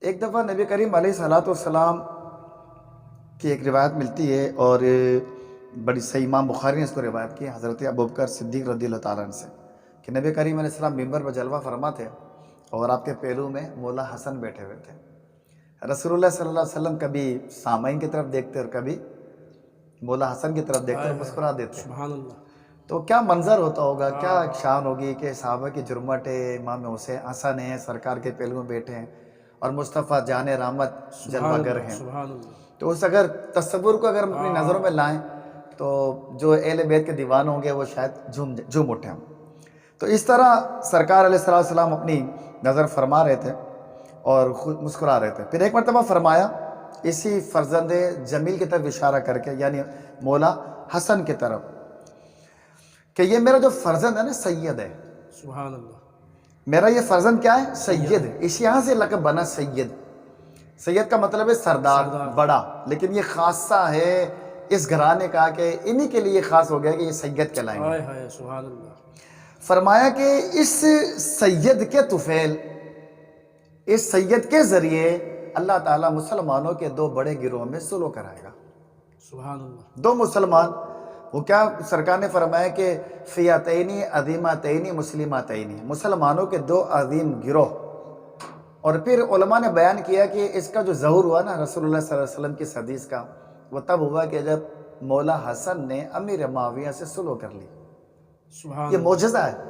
ایک دفعہ نبی کریم علیہ الصلوۃ والسلام کی ایک روایت ملتی ہے، اور بڑی صحیح امام بخاری نے اس کو روایت کی حضرت ابوبکر صدیق رضی اللہ تعالیٰ عنہ سے، کہ نبی کریم علیہ السلام ممبر پر جلوہ فرما تھے اور آپ کے پہلو میں مولا حسن بیٹھے ہوئے تھے۔ رسول اللہ صلی اللہ علیہ وسلم کبھی سامعین کی طرف دیکھتے اور کبھی مولا حسن کی طرف دیکھتے اور مسکرا دیتے۔ سبحان اللہ۔ تو کیا منظر ہوتا ہوگا، کیا شان ہوگی کہ صحابہ کی جرمٹ ہے، امام حسن ہیں سرکار کے پہلو میں بیٹھے ہیں، اور مصطفیٰ جان رحمت جلوہ گر ہیں۔ سبحان اللہ۔ تو اس اگر تصور کو اگر ہم اپنی نظروں میں لائیں تو جو اہل بیت کے دیوان ہوں گے وہ شاید جھوم اٹھیں۔ تو اس طرح سرکار علیہ الصلوۃ والسلام اپنی نظر فرما رہے تھے اور خود مسکرا رہے تھے۔ پھر ایک مرتبہ فرمایا اسی فرزند جمیل کی طرف اشارہ کر کے، یعنی مولا حسن کی طرف، کہ یہ میرا جو فرزند ہے نا سید ہے۔ سبحان اللہ۔ میرا یہ فرزند کیا ہے؟ سید ہے۔ اس یہاں سے لقب بنا سید۔ سید کا مطلب ہے سردار، بڑا، لیکن یہ خاصہ ہے اس گھرانے کا کہ انہی کے لیے خاص ہو گیا کہ یہ سید کہلائیں گے۔ سبحان اللہ۔ فرمایا کہ اس سید کے طفیل، اس سید کے ذریعے اللہ تعالیٰ مسلمانوں کے دو بڑے گروہ میں صلح کرائے گا۔ سبحان اللہ۔ دو مسلمان، وہ کیا سرکار نے فرمایا کہ فئتین عظیمتین مسلمتین، مسلمانوں کے دو عظیم گروہ۔ اور پھر علماء نے بیان کیا کہ اس کا جو ظہور ہوا نا رسول اللہ صلی اللہ علیہ وسلم کی حدیث کا، وہ تب ہوا کہ جب مولا حسن نے امیر معاویہ سے صلح کر لی۔ سبحان یہ معجزہ ہے۔